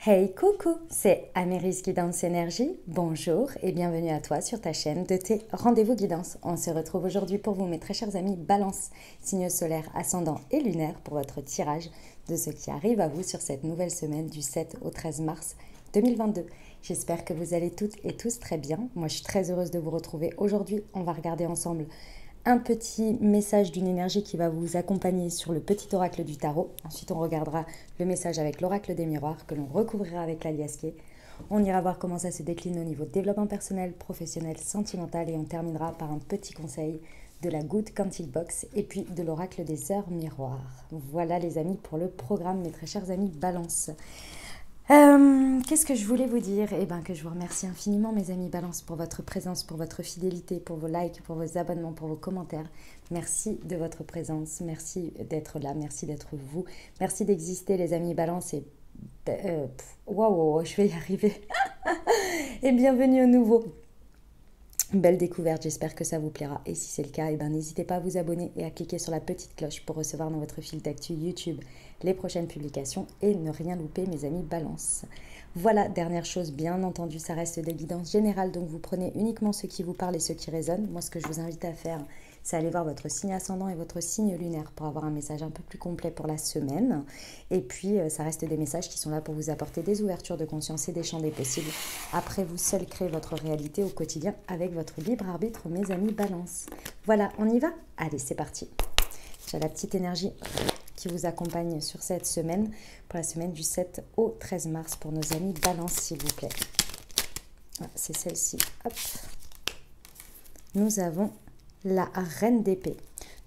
Hey coucou, c'est Améris Guidance Énergie. Bonjour et bienvenue à toi sur ta chaîne de tes rendez-vous guidance. On se retrouve aujourd'hui pour vous, mes très chers amis Balance, signe solaire, ascendant et lunaire, pour votre tirage de ce qui arrive à vous sur cette nouvelle semaine du 7 au 13 mars 2022. J'espère que vous allez toutes et tous très bien. Moi, je suis très heureuse de vous retrouver aujourd'hui. On va regarder ensemble un petit message d'une énergie qui va vous accompagner sur le petit oracle du tarot. Ensuite, on regardera le message avec l'oracle des miroirs que l'on recouvrira avec l'aliasqué. On ira voir comment ça se décline au niveau développement personnel, professionnel, sentimental et on terminera par un petit conseil de la Good Quantic Box et puis de l'oracle des heures miroirs. Voilà les amis pour le programme, mes très chers amis Balance. Qu'est-ce que je voulais vous dire? Eh bien, que je vous remercie infiniment, mes amis Balance, pour votre présence, pour votre fidélité, pour vos likes, pour vos abonnements, pour vos commentaires. Merci de votre présence, merci d'être là, merci d'être vous, merci d'exister, les amis Balance. Et waouh, je vais y arriver. Et bienvenue au nouveau. Belle découverte, j'espère que ça vous plaira. Et si c'est le cas, n'hésitez pas à vous abonner et à cliquer sur la petite cloche pour recevoir dans votre fil d'actu YouTube les prochaines publications et ne rien louper, mes amis Balance. Voilà, dernière chose, bien entendu, ça reste des guidances générales, donc vous prenez uniquement ce qui vous parle et ce qui résonne. Moi, ce que je vous invite à faire, c'est aller voir votre signe ascendant et votre signe lunaire pour avoir un message un peu plus complet pour la semaine. Et puis, ça reste des messages qui sont là pour vous apporter des ouvertures de conscience et des champs des possibles. Après, vous seul créez votre réalité au quotidien avec votre libre arbitre, mes amis Balance. Voilà, on y va? Allez, c'est parti. J'ai la petite énergie qui vous accompagne sur cette semaine, pour la semaine du 7 au 13 mars, pour nos amis Balance, s'il vous plaît. Voilà, c'est celle-ci. Hop. Nous avons la reine d'épée.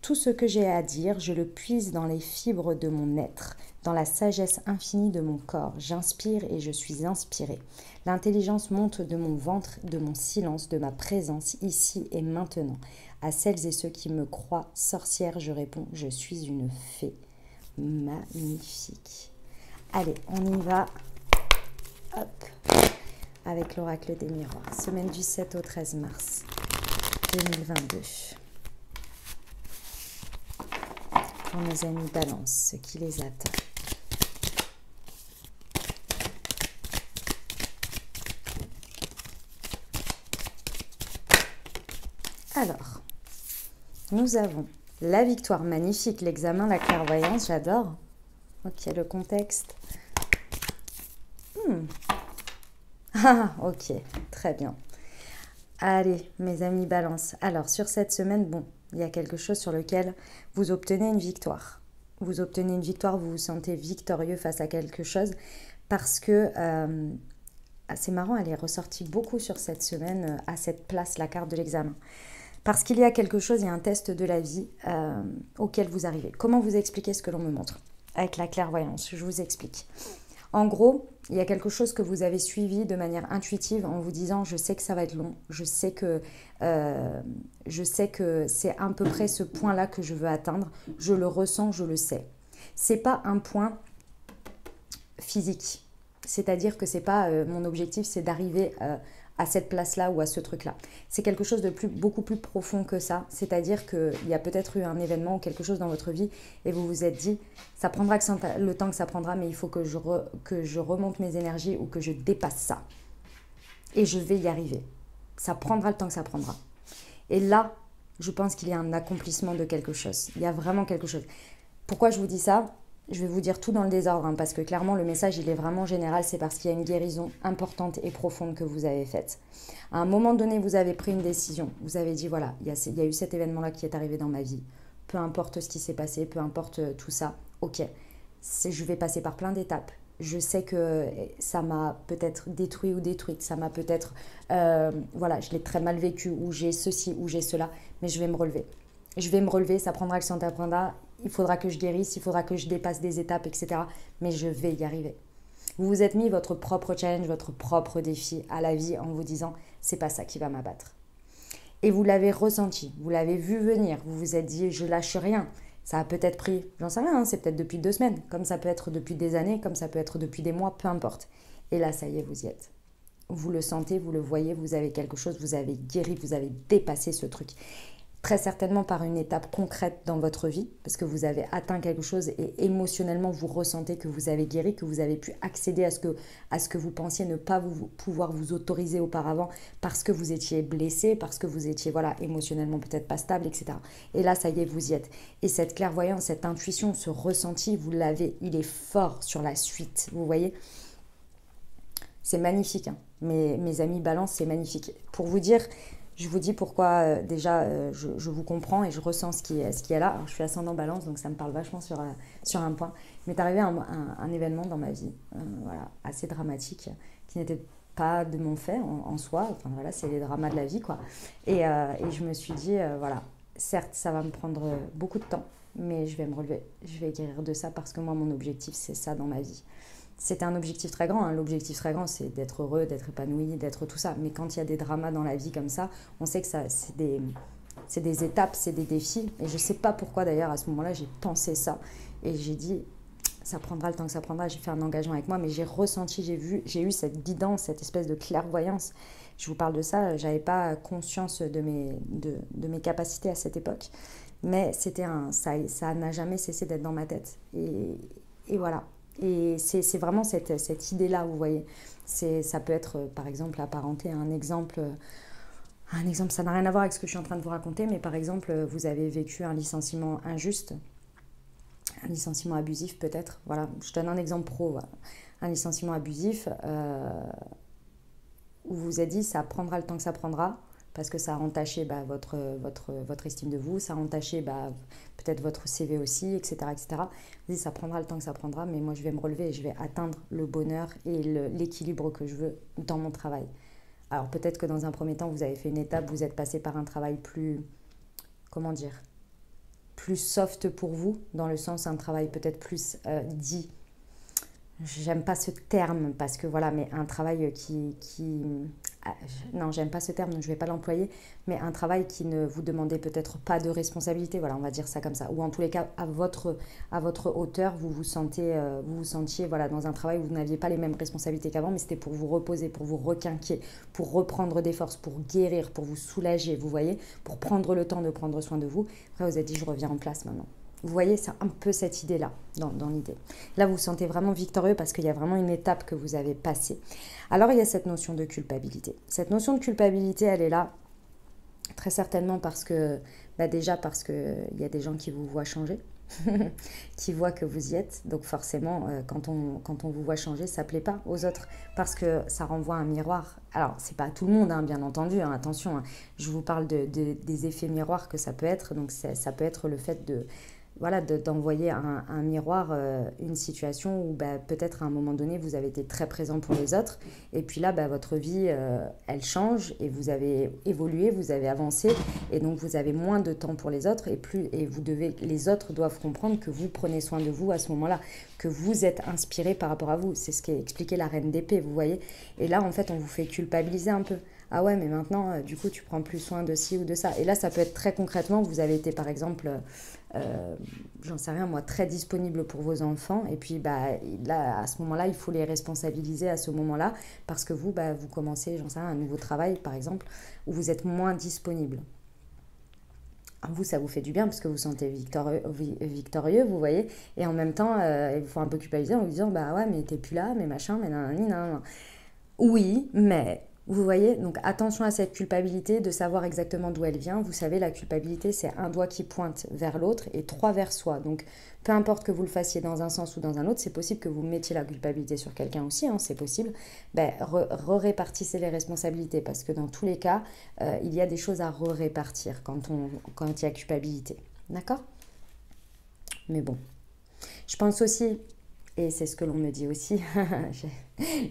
Tout ce que j'ai à dire, je le puise dans les fibres de mon être, dans la sagesse infinie de mon corps. J'inspire et je suis inspirée. L'intelligence monte de mon ventre, de mon silence, de ma présence, ici et maintenant. À celles et ceux qui me croient sorcière, je réponds, je suis une fée. Magnifique. Allez, on y va. Hop. Avec l'oracle des miroirs. Semaine du 7 au 13 mars 2022. Pour nos amis Balance, ce qui les attend. Alors, nous avons la victoire magnifique, l'examen, la clairvoyance, j'adore. Ok, le contexte. Ah, ok, très bien. Allez, mes amis Balance. Alors, sur cette semaine, bon, il y a quelque chose sur lequel vous obtenez une victoire. Vous obtenez une victoire, vous vous sentez victorieux face à quelque chose parce que, c'est marrant, elle est ressortie beaucoup sur cette semaine à cette place, la carte de l'examen. Parce qu'il y a quelque chose, il y a un test de la vie auquel vous arrivez. Comment vous expliquer ce que l'on me montre? Avec la clairvoyance, je vous explique. En gros, il y a quelque chose que vous avez suivi de manière intuitive en vous disant « je sais que ça va être long, je sais que c'est à peu près ce point-là que je veux atteindre, je le ressens, je le sais ». C'est pas un point physique, c'est-à-dire que c'est pas mon objectif, c'est d'arriver à cette place-là ou à ce truc-là. C'est quelque chose de beaucoup plus profond que ça. C'est-à-dire qu'il y a peut-être eu un événement ou quelque chose dans votre vie et vous vous êtes dit, ça prendra le temps que ça prendra, mais il faut que je remonte mes énergies ou que je dépasse ça. Et je vais y arriver. Ça prendra le temps que ça prendra. Et là, je pense qu'il y a un accomplissement de quelque chose. Il y a vraiment quelque chose. Pourquoi je vous dis ça ? Je vais vous dire tout dans le désordre, parce que clairement, le message, il est vraiment général. C'est parce qu'il y a une guérison importante et profonde que vous avez faite. À un moment donné, vous avez pris une décision. Vous avez dit, voilà, il y a eu cet événement-là qui est arrivé dans ma vie. Peu importe ce qui s'est passé, peu importe tout ça. Ok, je vais passer par plein d'étapes. Je sais que ça m'a peut-être détruit ou détruite. Ça m'a peut-être, voilà, je l'ai très mal vécu, ou j'ai ceci, ou j'ai cela. Mais je vais me relever. Je vais me relever, ça prendra le temps que ça prendra. Il faudra que je guérisse, il faudra que je dépasse des étapes, etc. Mais je vais y arriver. Vous vous êtes mis votre propre challenge, votre propre défi à la vie en vous disant « c'est pas ça qui va m'abattre ». Et vous l'avez ressenti, vous l'avez vu venir, vous vous êtes dit « je lâche rien ». Ça a peut-être pris, j'en sais rien, c'est peut-être depuis 2 semaines, comme ça peut être depuis des années, comme ça peut être depuis des mois, peu importe. Et là, ça y est, vous y êtes. Vous le sentez, vous le voyez, vous avez quelque chose, vous avez guéri, vous avez dépassé ce truc. très certainement par une étape concrète dans votre vie, parce que vous avez atteint quelque chose et émotionnellement vous ressentez que vous avez guéri, que vous avez pu accéder à ce que vous pensiez ne pas pouvoir vous autoriser auparavant parce que vous étiez blessé, parce que vous étiez voilà, émotionnellement peut-être pas stable, etc. Et là, ça y est, vous y êtes. Et cette clairvoyance, cette intuition, ce ressenti, vous l'avez, il est fort sur la suite, vous voyez. C'est magnifique, hein. Mes amis balance, c'est magnifique. Pour vous dire, je vous dis pourquoi déjà je vous comprends et je ressens ce qui est là. Alors, je suis ascendant balance, donc ça me parle vachement sur un point. Il m'est arrivé un événement dans ma vie, voilà, assez dramatique, qui n'était pas de mon fait en soi. Enfin voilà, c'est les dramas de la vie, quoi. Et je me suis dit, voilà, certes, ça va me prendre beaucoup de temps, mais je vais me relever, je vais guérir de ça parce que moi, mon objectif, c'est ça dans ma vie. C'était un objectif très grand, hein. L'objectif très grand, c'est d'être heureux, d'être épanoui, d'être tout ça. Mais quand il y a des dramas dans la vie comme ça, on sait que ça, c'est des étapes, c'est des défis. Et je ne sais pas pourquoi d'ailleurs, à ce moment-là, j'ai pensé ça. Et j'ai dit, ça prendra le temps que ça prendra. J'ai fait un engagement avec moi, mais j'ai ressenti, j'ai eu cette guidance, cette espèce de clairvoyance. Je vous parle de ça, je n'avais pas conscience de mes capacités à cette époque. Mais ça n'a jamais cessé d'être dans ma tête. Et voilà. Et c'est vraiment cette idée-là, vous voyez. Ça peut être, par exemple, apparenté à un exemple, ça n'a rien à voir avec ce que je suis en train de vous raconter, mais par exemple, vous avez vécu un licenciement injuste, un licenciement abusif peut-être. Voilà, je donne un exemple pro. Voilà. Un licenciement abusif où vous vous êtes dit, ça prendra le temps que ça prendra, parce que ça a entaché votre estime de vous, ça a entaché peut-être votre CV aussi, etc. etc. Vous dites, ça prendra le temps que ça prendra, mais moi je vais me relever et je vais atteindre le bonheur et l'équilibre que je veux dans mon travail. Alors peut-être que dans un premier temps, vous avez fait une étape, vous êtes passé par un travail plus, comment dire, plus soft pour vous, dans le sens un travail peut-être plus dit. J'aime pas ce terme parce que voilà, mais un travail non, j'aime pas ce terme, donc je vais pas l'employer, mais un travail qui ne vous demandait peut-être pas de responsabilité, voilà, on va dire ça comme ça, ou en tous les cas à votre hauteur, vous vous sentiez voilà, dans un travail où vous n'aviez pas les mêmes responsabilités qu'avant, mais c'était pour vous reposer, pour vous requinquer, pour reprendre des forces, pour guérir, pour vous soulager, vous voyez, pour prendre le temps de prendre soin de vous. Après, vous avez dit, je reviens en place maintenant. Vous voyez, c'est un peu cette idée-là, dans l'idée. Là, vous vous sentez vraiment victorieux parce qu'il y a vraiment une étape que vous avez passée. Alors, il y a cette notion de culpabilité. Cette notion de culpabilité, elle est là très certainement parce que, déjà parce qu'il y a des gens qui vous voient changer, qui voient que vous y êtes. Donc forcément, quand on vous voit changer, ça ne plaît pas aux autres parce que ça renvoie un miroir. Alors, c'est pas à tout le monde, hein, bien entendu, hein, attention. Hein. Je vous parle des effets miroirs que ça peut être. Donc, ça peut être le fait d'envoyer un miroir, une situation où peut-être à un moment donné, vous avez été très présent pour les autres. Et puis là, votre vie, elle change et vous avez évolué, vous avez avancé. Et donc, vous avez moins de temps pour les autres. Les autres doivent comprendre que vous prenez soin de vous à ce moment-là, que vous êtes inspiré par rapport à vous. C'est ce qu'est expliqué la reine d'épée, vous voyez. Et là, en fait, on vous fait culpabiliser un peu. Ah ouais, mais maintenant, du coup, tu prends plus soin de ci ou de ça. Et là, ça peut être très concrètement, vous avez été, par exemple, j'en sais rien, moi, très disponible pour vos enfants. Et puis, là, à ce moment-là, il faut les responsabiliser à ce moment-là parce que vous commencez, j'en sais rien, un nouveau travail, par exemple, où vous êtes moins disponible. Vous, ça vous fait du bien parce que vous vous sentez victorieux, vous voyez. Et en même temps, il vous faut un peu culpabiliser en vous disant, ouais, mais t'es plus là, mais machin, mais nanani, nan. Oui, mais... Vous voyez, donc attention à cette culpabilité, de savoir exactement d'où elle vient. Vous savez, la culpabilité, c'est un doigt qui pointe vers l'autre et 3 vers soi. Donc, peu importe que vous le fassiez dans un sens ou dans un autre, c'est possible que vous mettiez la culpabilité sur quelqu'un aussi, hein, c'est possible. Répartissez les responsabilités parce que dans tous les cas, il y a des choses à répartir quand il y a culpabilité. D'accord ? Mais bon, je pense aussi... Et c'est ce que l'on me dit aussi.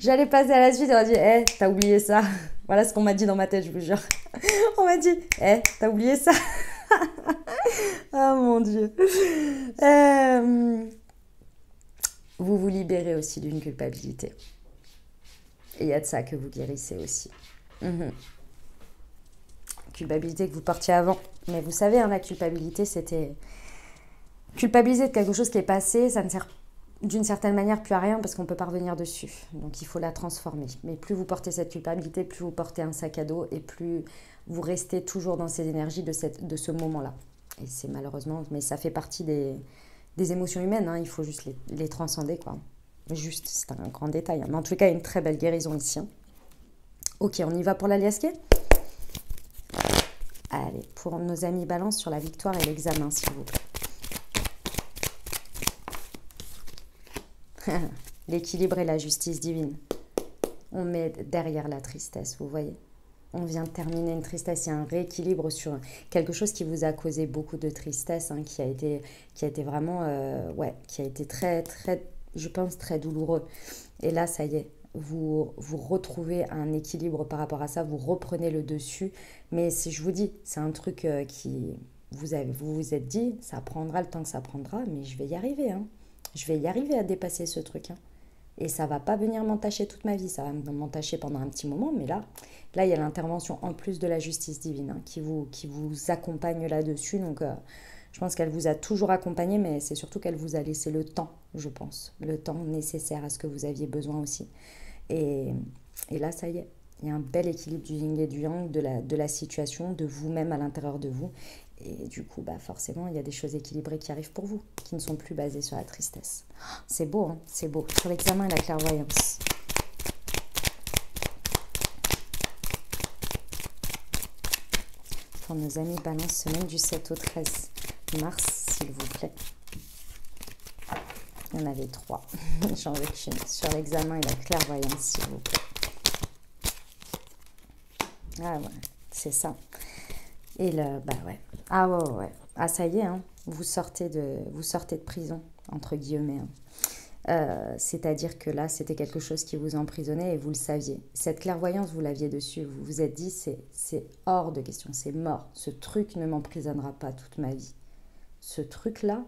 J'allais passer à la suite et on m'a dit, t'as oublié ça. Voilà ce qu'on m'a dit dans ma tête, je vous jure. On m'a dit, t'as oublié ça. Oh mon Dieu. Vous vous libérez aussi d'une culpabilité. Et il y a de ça que vous guérissez aussi. Culpabilité que vous portiez avant. Mais vous savez, hein, la culpabilité, c'était... Culpabiliser de quelque chose qui est passé, ça ne sert d'une certaine manière plus à rien parce qu'on ne peut pas revenir dessus. Donc il faut la transformer. Mais plus vous portez cette culpabilité, plus vous portez un sac à dos et plus vous restez toujours dans ces énergies de ce moment-là. Et c'est malheureusement, mais ça fait partie des émotions humaines, hein. Il faut juste les transcender, quoi. Juste, c'est un grand détail, hein. Mais en tout cas, une très belle guérison ici, hein. Ok, on y va pour l'aliasqué. Allez, pour nos amis balance sur la victoire et l'examen, s'il vous plaît. L'équilibre et la justice divine. On met derrière la tristesse, vous voyez. On vient de terminer une tristesse, il y a un rééquilibre sur quelque chose qui vous a causé beaucoup de tristesse, hein, qui a été vraiment, qui a été très, très, je pense, très douloureux. Et là, ça y est, vous retrouvez un équilibre par rapport à ça, vous reprenez le dessus. Mais si je vous dis, c'est un truc qui, vous êtes dit, ça prendra le temps que ça prendra, mais je vais y arriver, hein. Je vais y arriver à dépasser ce truc, hein. Et ça va pas venir m'entacher toute ma vie, ça va m'entacher pendant un petit moment, mais là il y a l'intervention en plus de la justice divine, hein, qui vous accompagne là-dessus. Donc je pense qu'elle vous a toujours accompagné, mais c'est surtout qu'elle vous a laissé le temps, je pense, le temps nécessaire à ce que vous aviez besoin aussi. Et là, ça y est, il y a un bel équilibre du yin et du yang, de la situation, de vous-même à l'intérieur de vous. Et du coup, forcément, il y a des choses équilibrées qui arrivent pour vous, qui ne sont plus basées sur la tristesse. C'est beau, hein, c'est beau. Sur l'examen et la clairvoyance. Pour nos amis balance, semaine du 7 au 13 mars, s'il vous plaît. Il y en avait 3. J'en veux qu'une. Sur l'examen et la clairvoyance, s'il vous plaît. Ah ouais, c'est ça. Et le, ouais. Ah ouais. Ah ça y est, hein. Vous sortez de prison, entre guillemets, hein. C'est-à-dire que là, c'était quelque chose qui vous emprisonnait et vous le saviez. Cette clairvoyance, vous l'aviez dessus. Vous vous êtes dit, c'est hors de question, c'est mort. Ce truc ne m'emprisonnera pas toute ma vie. Ce truc-là,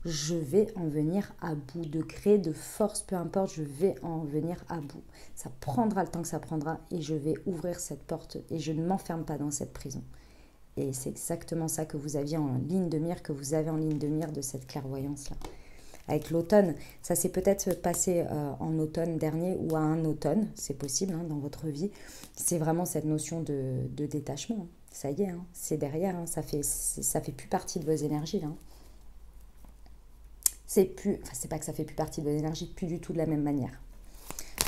je vais en venir à bout. De gré, de force, peu importe, je vais en venir à bout. Ça prendra le temps que ça prendra et je vais ouvrir cette porte et je ne m'enferme pas dans cette prison. Et c'est exactement ça que vous aviez en ligne de mire, que vous avez en ligne de mire de cette clairvoyance-là. Avec l'automne, ça s'est peut-être passé en automne dernier ou à un automne, c'est possible, hein, dans votre vie. C'est vraiment cette notion de détachement. Ça y est, hein, c'est derrière, hein, ça fait plus partie de vos énergies, là. C'est pas que ça fait plus partie de vos énergies, plus du tout de la même manière.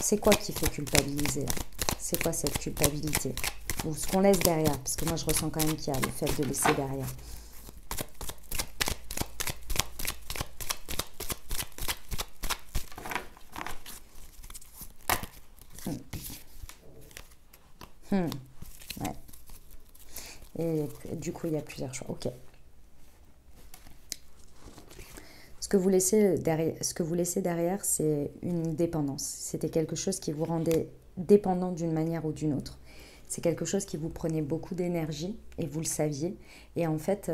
C'est quoi qui fait culpabiliser, là? C'est quoi cette culpabilité? Ou ce qu'on laisse derrière, parce que moi je ressens quand même qu'il y a le fait de laisser derrière. Ouais. Et du coup, il y a plusieurs choix. Ok. Ce que vous laissez derrière, c'est une dépendance. C'était quelque chose qui vous rendait dépendant d'une manière ou d'une autre. C'est quelque chose qui vous prenait beaucoup d'énergie et vous le saviez. Et en fait,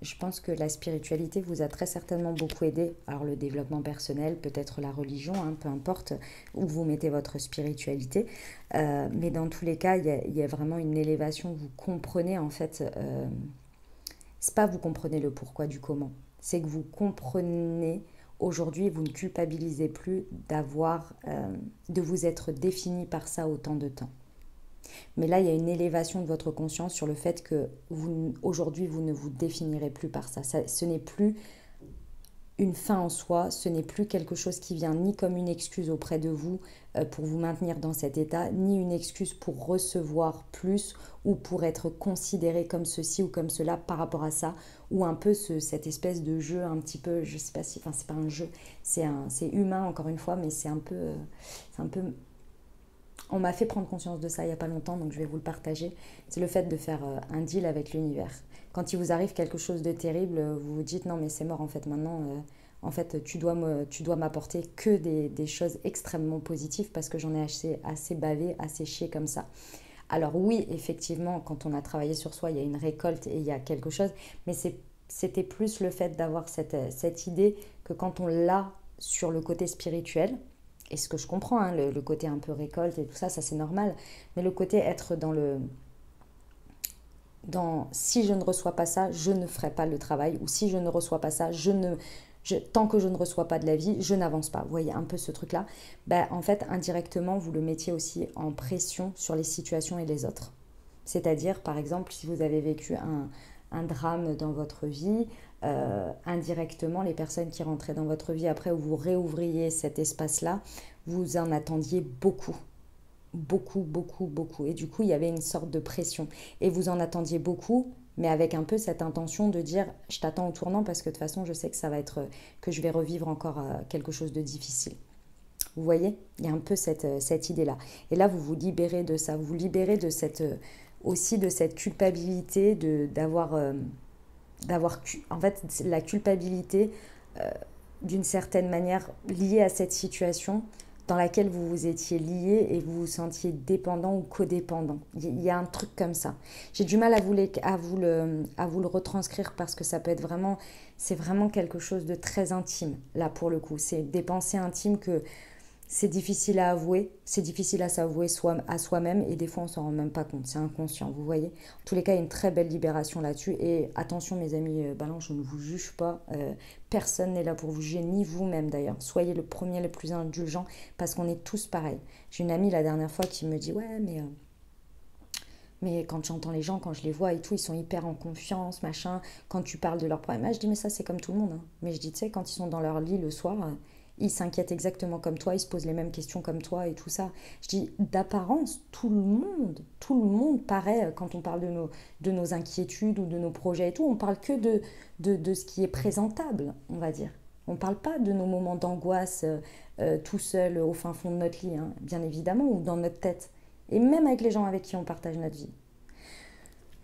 je pense que la spiritualité vous a très certainement beaucoup aidé. Alors le développement personnel, peut-être la religion, hein, peu importe où vous mettez votre spiritualité. Mais dans tous les cas, il y a vraiment une élévation. Vous comprenez en fait, c'est pas vous comprenez le pourquoi du comment. C'est que vous comprenez aujourd'hui, vous ne culpabilisez plus de vous être défini par ça autant de temps. Mais là, il y a une élévation de votre conscience sur le fait que aujourd'hui, vous ne vous définirez plus par ça. Ce n'est plus une fin en soi, ce n'est plus quelque chose qui vient ni comme une excuse auprès de vous pour vous maintenir dans cet état, ni une excuse pour recevoir plus ou pour être considéré comme ceci ou comme cela par rapport à ça, ou un peu cette espèce de jeu un petit peu, je sais pas si, enfin c'est pas un jeu, c'est humain encore une fois, mais c'est un peu on m'a fait prendre conscience de ça il n'y a pas longtemps, donc je vais vous le partager. C'est le fait de faire un deal avec l'univers. Quand il vous arrive quelque chose de terrible, vous vous dites non mais c'est mort en fait maintenant. En fait tu dois m'apporter que des choses extrêmement positives parce que j'en ai assez bavé, assez chié comme ça. Alors oui, effectivement, quand on a travaillé sur soi, il y a une récolte et il y a quelque chose, mais c'était plus le fait d'avoir cette idée que quand on l'a sur le côté spirituel, et ce que je comprends, hein, le côté un peu récolte et tout ça, ça c'est normal. Mais le côté être si je ne reçois pas ça, je ne ferai pas le travail. Ou si je ne reçois pas ça, je Tant que je ne reçois pas de la vie, je n'avance pas. Vous voyez un peu ce truc-là. Ben, en fait, indirectement, vous le mettiez aussi en pression sur les situations et les autres. C'est-à-dire, par exemple, si vous avez vécu un drame dans votre vie, indirectement, les personnes qui rentraient dans votre vie après, où vous réouvriez cet espace-là, vous en attendiez beaucoup. Beaucoup, beaucoup, beaucoup. Et du coup, il y avait une sorte de pression. Et vous en attendiez beaucoup, mais avec un peu cette intention de dire, je t'attends au tournant parce que de toute façon, je sais que ça va être, que je vais revivre encore quelque chose de difficile. Vous voyez, il y a un peu cette idée-là. Et là, vous vous libérez de ça. Vous vous libérez de aussi de cette culpabilité d'avoir, en fait, la culpabilité d'une certaine manière liée à cette situation dans laquelle vous vous étiez lié et vous vous sentiez dépendant ou codépendant. Il y a un truc comme ça. J'ai du mal à vous le retranscrire parce que ça peut être vraiment, c'est vraiment quelque chose de très intime, là pour le coup. C'est des pensées intimes que c'est difficile à avouer, c'est difficile à s'avouer à soi-même et des fois on s'en rend même pas compte, c'est inconscient, vous voyez. En tous les cas, il y a une très belle libération là-dessus et attention mes amis, balance, je ne vous juge pas, personne n'est là pour vous juger, ni vous-même d'ailleurs. Soyez le premier, le plus indulgent parce qu'on est tous pareils. J'ai une amie la dernière fois qui me dit ouais mais quand j'entends les gens, quand je les vois et tout, ils sont hyper en confiance, machin. Quand tu parles de leurs problèmes, je dis mais ça c'est comme tout le monde. Hein. Mais je dis tu sais, quand ils sont dans leur lit le soir, ils s'inquiètent exactement comme toi, ils se posent les mêmes questions comme toi et tout ça. Je dis d'apparence, tout le monde paraît, quand on parle de nos inquiétudes ou de nos projets et tout, on parle que de ce qui est présentable, on va dire. On ne parle pas de nos moments d'angoisse tout seul au fin fond de notre lit, hein, bien évidemment, ou dans notre tête. Et même avec les gens avec qui on partage notre vie.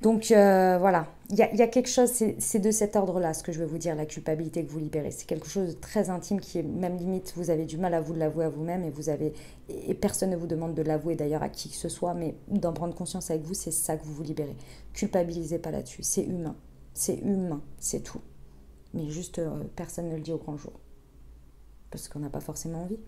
Donc voilà, il y a quelque chose, c'est de cet ordre-là, ce que je veux vous dire, la culpabilité que vous libérez. C'est quelque chose de très intime qui est même limite, vous avez du mal à vous l'avouer à vous-même et personne ne vous demande de l'avouer d'ailleurs à qui que ce soit, mais d'en prendre conscience avec vous, c'est ça que vous vous libérez. Culpabilisez pas là-dessus, c'est humain, c'est tout. Mais juste, personne ne le dit au grand jour, parce qu'on n'a pas forcément envie.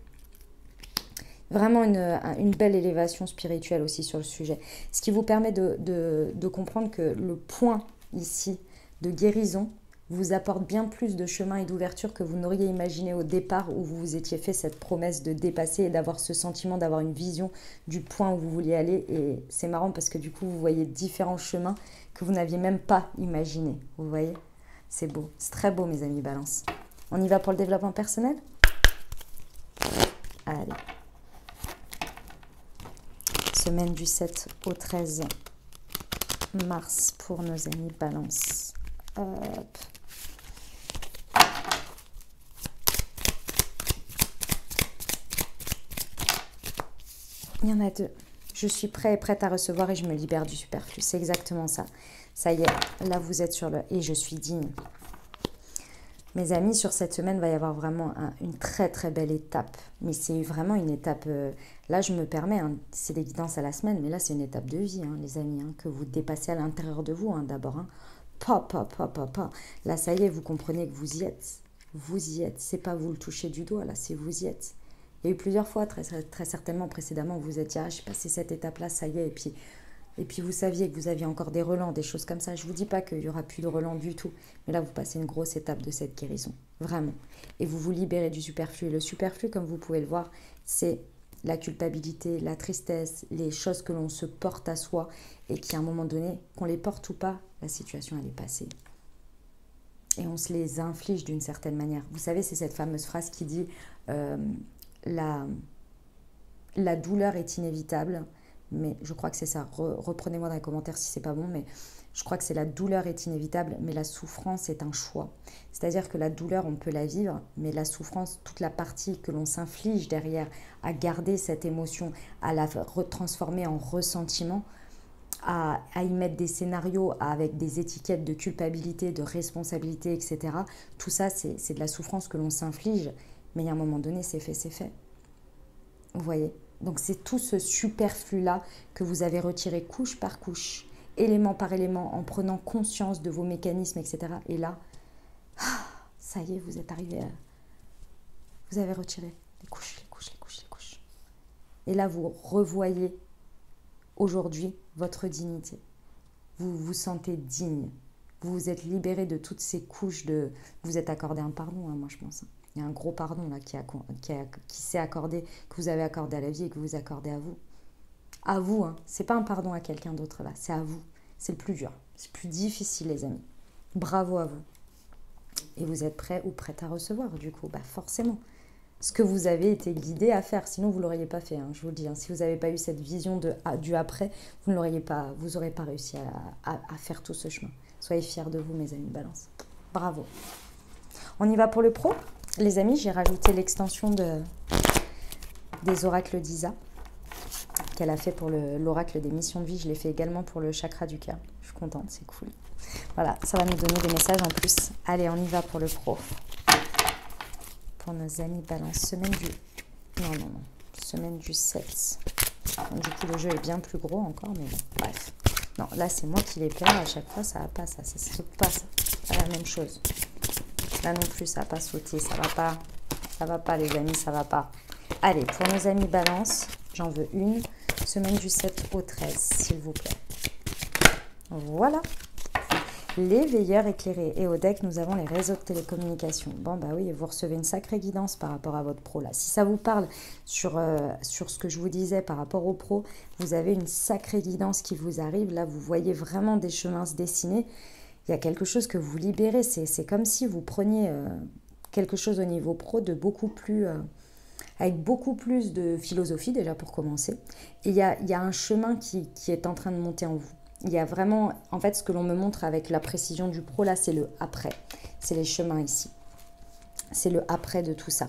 Vraiment une belle élévation spirituelle aussi sur le sujet. Ce qui vous permet de comprendre que le point ici de guérison vous apporte bien plus de chemin et d'ouverture que vous n'auriez imaginé au départ où vous vous étiez fait cette promesse de dépasser et d'avoir ce sentiment, d'avoir une vision du point où vous vouliez aller. Et c'est marrant parce que du coup, vous voyez différents chemins que vous n'aviez même pas imaginés. Vous voyez? C'est beau. C'est très beau, mes amis Balance. On y va pour le développement personnel? Allez. Semaine du 7 au 13 mars pour nos amis Balance. Hop. Il y en a deux. Je suis prêt et prête à recevoir et je me libère du superflu. C'est exactement ça. Ça y est, là vous êtes sur le... Et je suis digne. Mes amis, sur cette semaine, il va y avoir vraiment une très très belle étape. Mais c'est vraiment une étape, là je me permets, hein, c'est des guidances à la semaine, mais là c'est une étape de vie, hein, les amis, hein, que vous dépassez à l'intérieur de vous, hein, d'abord. Hein. Pa. Là ça y est, vous comprenez que vous y êtes. Vous y êtes. C'est pas vous le touchez du doigt, là, c'est vous y êtes. Il y a eu plusieurs fois, très, très certainement précédemment, où vous êtes dit, ah, j'ai passé cette étape-là, ça y est, et puis vous saviez que vous aviez encore des relents, des choses comme ça. Je ne vous dis pas qu'il n'y aura plus de relents du tout. Mais là, vous passez une grosse étape de cette guérison. Vraiment. Et vous vous libérez du superflu. Et le superflu, comme vous pouvez le voir, c'est la culpabilité, la tristesse, les choses que l'on se porte à soi et qui, à un moment donné, qu'on les porte ou pas, la situation, elle est passée. Et on se les inflige d'une certaine manière. Vous savez, c'est cette fameuse phrase qui dit la douleur est inévitable. Mais je crois que c'est ça. Reprenez-moi dans les commentaires si c'est pas bon, mais je crois que c'est la douleur est inévitable, mais la souffrance est un choix. C'est-à-dire que la douleur, on peut la vivre, mais la souffrance, toute la partie que l'on s'inflige derrière à garder cette émotion, à la retransformer en ressentiment, à y mettre des scénarios avec des étiquettes de culpabilité, de responsabilité, etc. Tout ça, c'est de la souffrance que l'on s'inflige, mais il y a un moment donné, c'est fait, c'est fait. Vous voyez ? Donc c'est tout ce superflu-là que vous avez retiré couche par couche, élément par élément, en prenant conscience de vos mécanismes, etc. Et là, ça y est, vous êtes arrivé à... Vous avez retiré les couches. Et là, vous revoyez aujourd'hui votre dignité. Vous vous sentez digne. Vous vous êtes libéré de toutes ces couches de... Vous êtes accordé un pardon, hein, moi je pense. Il y a un gros pardon là qui s'est accordé, que vous avez accordé à la vie et que vous accordez à vous. À vous, hein. C'est pas un pardon à quelqu'un d'autre là, c'est à vous. C'est le plus dur, c'est le plus difficile les amis. Bravo à vous. Et vous êtes prêts ou prête à recevoir du coup, forcément. Ce que vous avez été guidé à faire, sinon vous ne l'auriez pas fait, hein, je vous le dis. Hein. Si vous n'avez pas eu cette vision du après, vous n'auriez pas, vous n'aurez pas réussi à faire tout ce chemin. Soyez fiers de vous, mes amis Balance. Bravo. On y va pour le pro. Les amis, j'ai rajouté l'extension des oracles d'Isa qu'elle a fait pour l'oracle des missions de vie. Je l'ai fait également pour le chakra du cœur. Je suis contente, c'est cool. Voilà, ça va nous donner des messages en plus. Allez, on y va pour le pro. Pour nos amis Balance, semaine du 7. Donc, du coup, le jeu est bien plus gros encore, mais bon, bref. Non, là, c'est moi qui les perds à chaque fois, ça va pas, ça saute pas, c'est la même chose. Là non plus, ça va pas sauter, ça va pas les amis, ça va pas. Allez, pour nos amis Balance, j'en veux une, semaine du 7 au 13, s'il vous plaît. Voilà. Les veilleurs éclairés. Et au deck, nous avons les réseaux de télécommunications. Bon, bah oui, vous recevez une sacrée guidance par rapport à votre pro là. Si ça vous parle sur ce que je vous disais par rapport au pro, vous avez une sacrée guidance qui vous arrive. Là, vous voyez vraiment des chemins se dessiner. Il y a quelque chose que vous libérez. C'est comme si vous preniez quelque chose au niveau pro de beaucoup plus... avec beaucoup plus de philosophie déjà pour commencer. Et il y a un chemin qui est en train de monter en vous. Il y a vraiment, en fait, ce que l'on me montre avec la précision du pro, là, c'est le après. C'est les chemins ici. C'est le après de tout ça.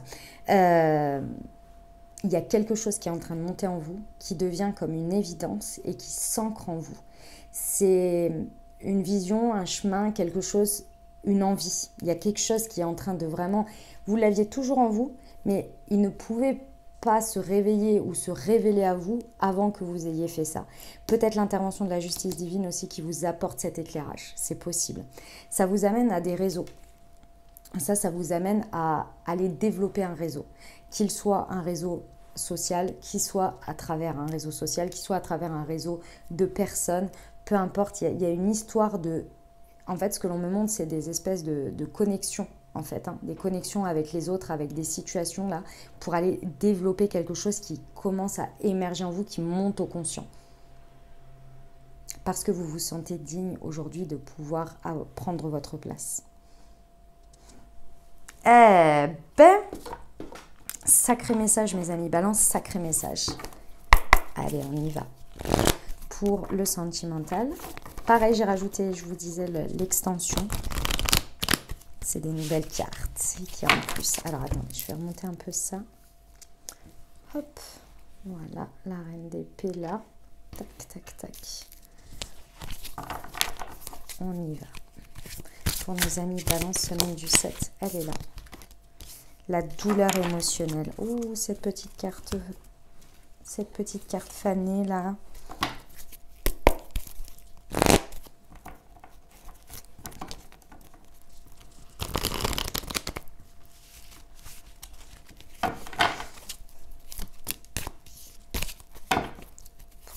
Il y a quelque chose qui est en train de monter en vous, qui devient comme une évidence et qui s'ancre en vous. C'est une vision, un chemin, quelque chose, une envie. Il y a quelque chose qui est en train de vraiment... Vous l'aviez toujours en vous, mais il ne pouvait pas se réveiller ou se révéler à vous avant que vous ayez fait ça. Peut-être l'intervention de la justice divine aussi qui vous apporte cet éclairage. C'est possible. Ça vous amène à des réseaux. Ça vous amène à aller développer un réseau. Qu'il soit un réseau social, qu'il soit à travers un réseau social, qu'il soit à travers un réseau de personnes. Peu importe, il y a une histoire de... En fait, ce que l'on me montre, c'est des espèces de connexions. En fait, des connexions avec les autres, avec des situations là, pour aller développer quelque chose qui commence à émerger en vous, qui monte au conscient. Parce que vous vous sentez digne aujourd'hui de pouvoir prendre votre place. Eh ben, sacré message mes amis, Balance, sacré message. Allez, on y va. Pour le sentimental, pareil, j'ai rajouté, je vous disais, l'extension. C'est des nouvelles cartes qui en plus. Alors attendez, je vais remonter un peu ça. Hop, voilà, la reine d'épée là. Tac, tac, tac. On y va. Pour nos amis Balance, semaine du 7, elle est là. La douleur émotionnelle. Oh, cette petite carte fanée là.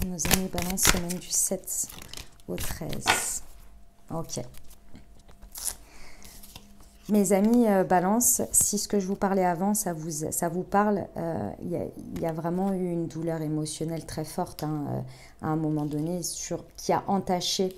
Nos amis Balance, semaine du 7 au 13. Ok. Mes amis Balance, si ce que je vous parlais avant, ça vous parle, il y a vraiment eu une douleur émotionnelle très forte à un moment donné qui a entaché,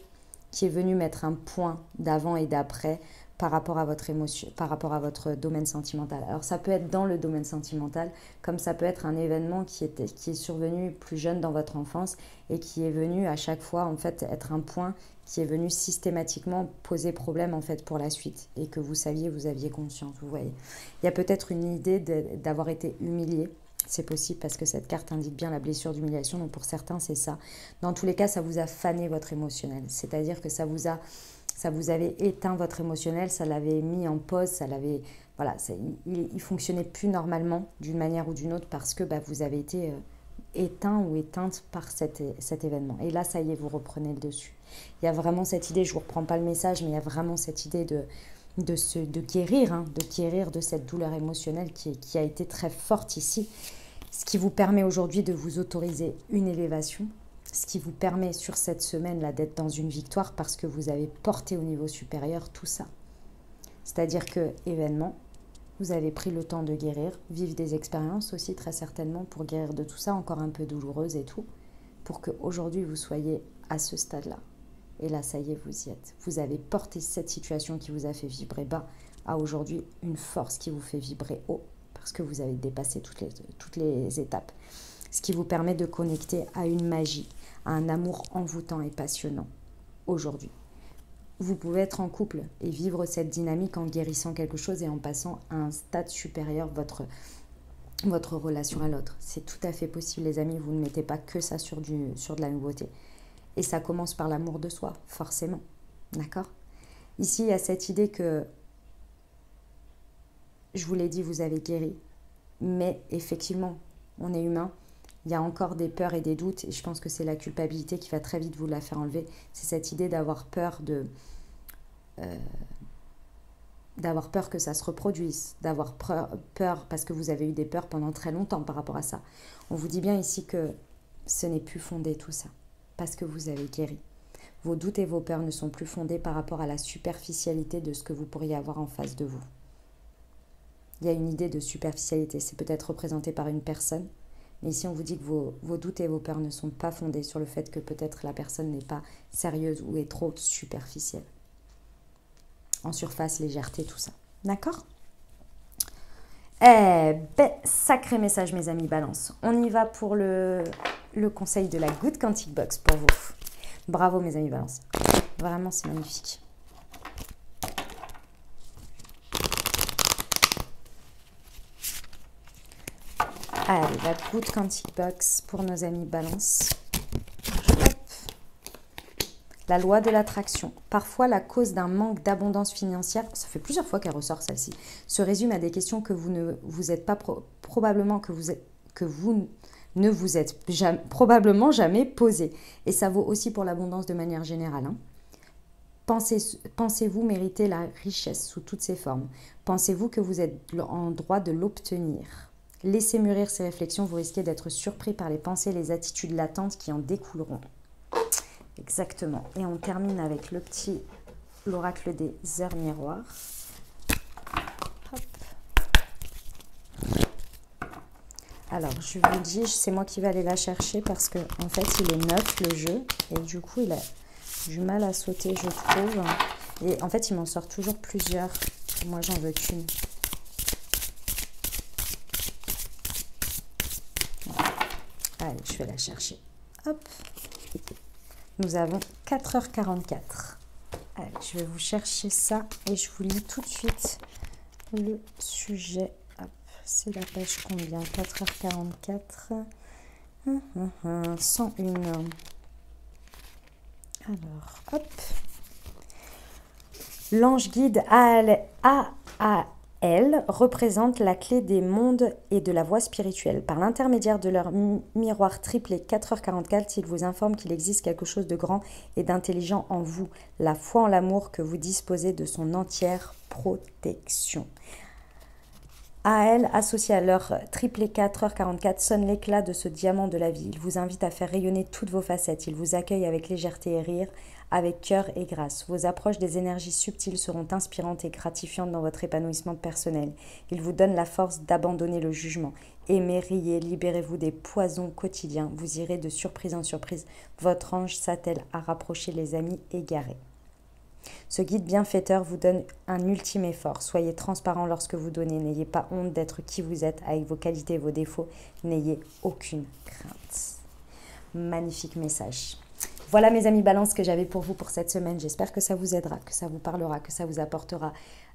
qui est venu mettre un point d'avant et d'après par rapport à votre émotion, par rapport à votre domaine sentimental. Alors ça peut être dans le domaine sentimental, comme ça peut être un événement qui est survenu plus jeune dans votre enfance et qui est venu à chaque fois en fait être un point qui est venu systématiquement poser problème en fait pour la suite et que vous aviez conscience, vous voyez. Il y a peut-être une idée d'avoir été humilié. C'est possible parce que cette carte indique bien la blessure d'humiliation, donc pour certains c'est ça. Dans tous les cas, ça vous a fané votre émotionnel, c'est-à-dire que ça vous avait éteint votre émotionnel, ça l'avait mis en pause, il fonctionnait plus normalement d'une manière ou d'une autre parce que vous avez été éteint ou éteinte par cet événement. Et là, ça y est, vous reprenez le dessus. Il y a vraiment cette idée, je ne vous reprends pas le message, mais il y a vraiment cette idée de guérir de cette douleur émotionnelle qui a été très forte ici, ce qui vous permet aujourd'hui de vous autoriser une élévation, ce qui vous permet sur cette semaine-là d'être dans une victoire parce que vous avez porté au niveau supérieur tout ça. C'est-à-dire que, événement, vous avez pris le temps de guérir, vivre des expériences aussi très certainement pour guérir de tout ça, encore un peu douloureuses et tout, pour qu'aujourd'hui vous soyez à ce stade-là. Et là, ça y est, vous y êtes. Vous avez porté cette situation qui vous a fait vibrer bas à aujourd'hui une force qui vous fait vibrer haut parce que vous avez dépassé toutes les étapes. Ce qui vous permet de connecter à une magie, à un amour envoûtant et passionnant aujourd'hui. Vous pouvez être en couple et vivre cette dynamique en guérissant quelque chose et en passant à un stade supérieur votre relation à l'autre. C'est tout à fait possible, les amis. Vous ne mettez pas que ça sur de la nouveauté. Et ça commence par l'amour de soi, forcément. D'accord? Ici, il y a cette idée que, je vous l'ai dit, vous avez guéri. Mais effectivement, on est humain. Il y a encore des peurs et des doutes. Et je pense que c'est la culpabilité qui va très vite vous la faire enlever. C'est cette idée d'avoir peur d'avoir peur que ça se reproduise. D'avoir peur parce que vous avez eu des peurs pendant très longtemps par rapport à ça. On vous dit bien ici que ce n'est plus fondé tout ça. Parce que vous avez guéri. Vos doutes et vos peurs ne sont plus fondés par rapport à la superficialité de ce que vous pourriez avoir en face de vous. Il y a une idée de superficialité, c'est peut-être représenté par une personne, mais ici on vous dit que vos doutes et vos peurs ne sont pas fondés sur le fait que peut-être la personne n'est pas sérieuse ou est trop superficielle. En surface, légèreté, tout ça. D'accord ? Eh ben, sacré message mes amis Balance. On y va pour le conseil de la Good Quantic Box pour vous. Bravo mes amis Balance. Vraiment c'est magnifique. Allez, la Good Quantic Box pour nos amis Balance. La loi de l'attraction. Parfois, la cause d'un manque d'abondance financière, ça fait plusieurs fois qu'elle ressort celle-ci, se résume à des questions que vous ne vous êtes pas probablement ne vous êtes probablement jamais posées. Et ça vaut aussi pour l'abondance de manière générale. Hein. Pensez-vous mériter la richesse sous toutes ses formes? Pensez-vous que vous êtes en droit de l'obtenir? Laissez mûrir ces réflexions, vous risquez d'être surpris par les pensées et les attitudes latentes qui en découleront. Exactement. Et on termine avec l'oracle des heures miroirs. Hop. Alors, je vous dis, c'est moi qui vais aller la chercher parce que en fait, il est neuf le jeu et du coup, il a du mal à sauter, je trouve. Et en fait, il m'en sort toujours plusieurs. Moi, j'en veux qu'une. Voilà. Allez, je vais la chercher. Hop. Nous avons 4h44. Allez, je vais vous chercher ça et je vous lis tout de suite le sujet. Hop, c'est la page combien? 4h44. 101. Alors, hop. L'ange guide Aal représente la clé des mondes et de la voie spirituelle. Par l'intermédiaire de leur miroir triplé 4h44, il vous informe qu'il existe quelque chose de grand et d'intelligent en vous, la foi en l'amour que vous disposez de son entière protection. Aal, associé à leur triplé 4h44, sonne l'éclat de ce diamant de la vie. Il vous invite à faire rayonner toutes vos facettes. Il vous accueille avec légèreté et rire, avec cœur et grâce. Vos approches des énergies subtiles seront inspirantes et gratifiantes dans votre épanouissement personnel. Il vous donne la force d'abandonner le jugement. Aimez, riez, libérez-vous des poisons quotidiens. Vous irez de surprise en surprise. Votre ange s'attelle à rapprocher les amis égarés. Ce guide bienfaiteur vous donne un ultime effort. Soyez transparent lorsque vous donnez. N'ayez pas honte d'être qui vous êtes avec vos qualités et vos défauts. N'ayez aucune crainte. Magnifique message. Voilà mes amis Balance que j'avais pour vous pour cette semaine. J'espère que ça vous aidera, que ça vous parlera, que ça vous apportera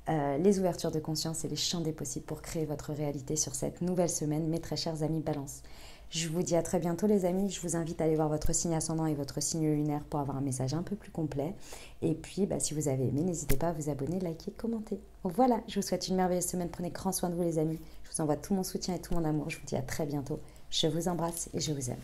les ouvertures de conscience et les champs des possibles pour créer votre réalité sur cette nouvelle semaine, mes très chers amis Balance. Je vous dis à très bientôt les amis. Je vous invite à aller voir votre signe ascendant et votre signe lunaire pour avoir un message un peu plus complet. Et puis, si vous avez aimé, n'hésitez pas à vous abonner, liker, commenter. Voilà, je vous souhaite une merveilleuse semaine. Prenez grand soin de vous les amis. Je vous envoie tout mon soutien et tout mon amour. Je vous dis à très bientôt. Je vous embrasse et je vous aime.